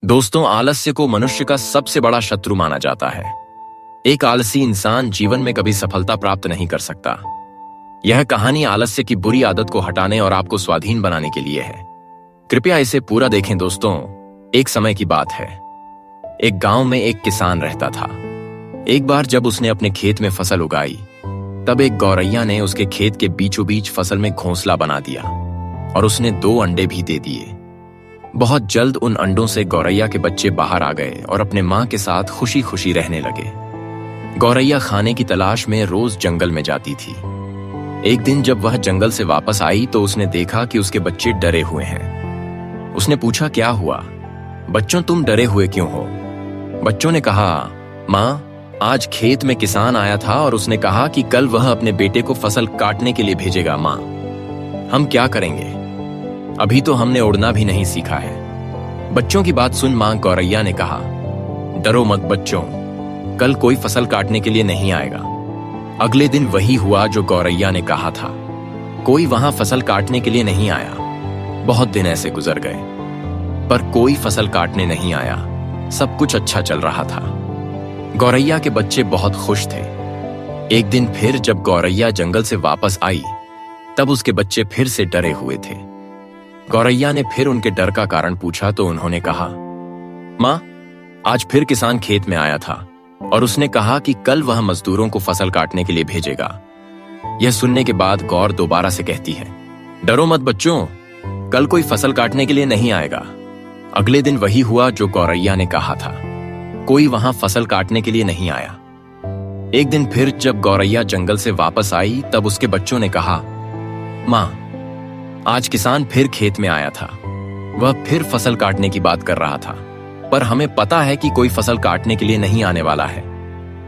दोस्तों, आलस्य को मनुष्य का सबसे बड़ा शत्रु माना जाता है। एक आलसी इंसान जीवन में कभी सफलता प्राप्त नहीं कर सकता। यह कहानी आलस्य की बुरी आदत को हटाने और आपको स्वाधीन बनाने के लिए है। कृपया इसे पूरा देखें दोस्तों। एक समय की बात है। एक गांव में एक किसान रहता था। एक बार जब उसने अपने खेत में फसल उगाई, तब एक गौरैया ने उसके खेत के बीचों बीच फसल में घोंसला बना दिया और उसने 2 अंडे भी दे दिए। बहुत जल्द उन अंडों से गौरैया के बच्चे बाहर आ गए और अपने मां के साथ खुशी खुशी रहने लगे। गौरैया खाने की तलाश में रोज जंगल में जाती थी। एक दिन जब वह जंगल से वापस आई तो उसने देखा कि उसके बच्चे डरे हुए हैं। उसने पूछा, क्या हुआ बच्चों, तुम डरे हुए क्यों हो? बच्चों ने कहा, मां, आज खेत में किसान आया था और उसने कहा कि कल वह अपने बेटे को फसल काटने के लिए भेजेगा। मां, हम क्या करेंगे? अभी तो हमने उड़ना भी नहीं सीखा है। बच्चों की बात सुन मां गौरैया ने कहा, डरो मत बच्चों, कल कोई फसल काटने के लिए नहीं आएगा। अगले दिन वही हुआ जो गौरैया ने कहा था। कोई वहां फसल काटने के लिए नहीं आया। बहुत दिन ऐसे गुजर गए, पर कोई फसल काटने नहीं आया। सब कुछ अच्छा चल रहा था। गौरैया के बच्चे बहुत खुश थे। एक दिन फिर जब गौरैया जंगल से वापस आई, तब उसके बच्चे फिर से डरे हुए थे। गौरैया ने फिर उनके डर का कारण पूछा तो उन्होंने कहा, मां, आज फिर किसान खेत में आया था और उसने कहा कि कल वह मजदूरों को फसल काटने के लिए भेजेगा। यह सुनने के बाद गौर दोबारा से कहती है, डरो मत बच्चों, कल कोई फसल काटने के लिए नहीं आएगा। अगले दिन वही हुआ जो गौरैया ने कहा था। कोई वहां फसल काटने के लिए नहीं आया। एक दिन फिर जब गौरैया जंगल से वापस आई, तब उसके बच्चों ने कहा, मां, आज किसान फिर खेत में आया था। वह फिर फसल काटने की बात कर रहा था, पर हमें पता है कि कोई फसल काटने के लिए नहीं आने वाला है।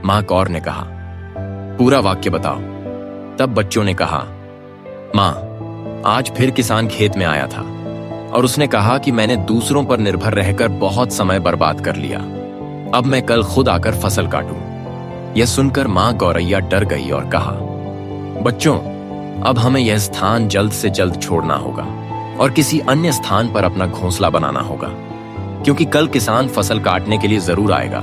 मां कौर ने कहा, पूरा वाक्य बताओ। तब बच्चों ने कहा, मां, आज फिर किसान खेत में आया था और उसने कहा कि मैंने दूसरों पर निर्भर रहकर बहुत समय बर्बाद कर लिया। अब मैं कल खुद आकर फसल काटूं। यह सुनकर मां गौरैया डर गई और कहा, बच्चों, अब हमें यह स्थान जल्द से जल्द छोड़ना होगा और किसी अन्य स्थान पर अपना घोंसला बनाना होगा, क्योंकि कल किसान फसल काटने के लिए जरूर आएगा।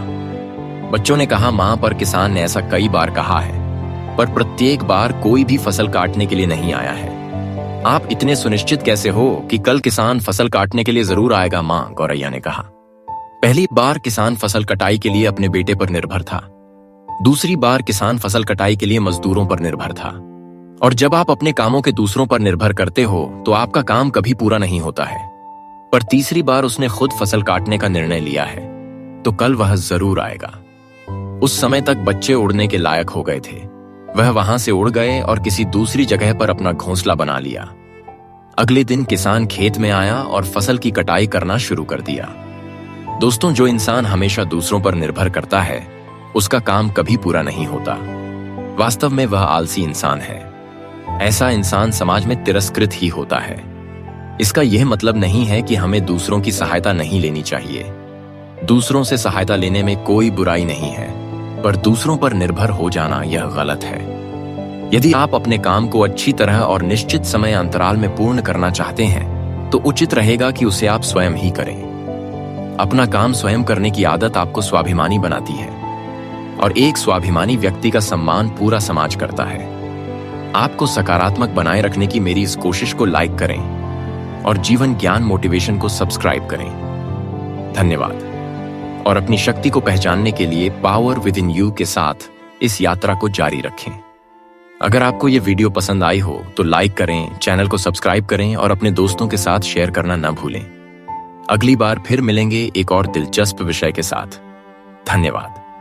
बच्चों ने कहा, मां, पर किसान ने ऐसा कई बार कहा है, पर प्रत्येक बार कोई भी फसल काटने के लिए नहीं आया है। आप इतने सुनिश्चित कैसे हो कि कल किसान फसल काटने के लिए जरूर आएगा? मां गौरैया ने कहा, पहली बार किसान फसल कटाई के लिए अपने बेटे पर निर्भर था। दूसरी बार किसान फसल कटाई के लिए मजदूरों पर निर्भर था। और जब आप अपने कामों के दूसरों पर निर्भर करते हो तो आपका काम कभी पूरा नहीं होता है। पर तीसरी बार उसने खुद फसल काटने का निर्णय लिया है, तो कल वह जरूर आएगा। उस समय तक बच्चे उड़ने के लायक हो गए थे। वह वहां से उड़ गए और किसी दूसरी जगह पर अपना घोंसला बना लिया। अगले दिन किसान खेत में आया और फसल की कटाई करना शुरू कर दिया। दोस्तों, जो इंसान हमेशा दूसरों पर निर्भर करता है, उसका काम कभी पूरा नहीं होता। वास्तव में वह आलसी इंसान है। ऐसा इंसान समाज में तिरस्कृत ही होता है। इसका यह मतलब नहीं है कि हमें दूसरों की सहायता नहीं लेनी चाहिए। दूसरों से सहायता लेने में कोई बुराई नहीं है, पर दूसरों पर निर्भर हो जाना यह गलत है। यदि आप अपने काम को अच्छी तरह और निश्चित समय अंतराल में पूर्ण करना चाहते हैं, तो उचित रहेगा कि उसे आप स्वयं ही करें। अपना काम स्वयं करने की आदत आपको स्वाभिमानी बनाती है, और एक स्वाभिमानी व्यक्ति का सम्मान पूरा समाज करता है। आपको सकारात्मक बनाए रखने की मेरी इस कोशिश को लाइक करें और जीवन ज्ञान मोटिवेशन को सब्सक्राइब करें। धन्यवाद। और अपनी शक्ति को पहचानने के लिए पावर विद इन यू के साथ इस यात्रा को जारी रखें। अगर आपको यह वीडियो पसंद आई हो तो लाइक करें, चैनल को सब्सक्राइब करें और अपने दोस्तों के साथ शेयर करना न भूलें। अगली बार फिर मिलेंगे एक और दिलचस्प विषय के साथ। धन्यवाद।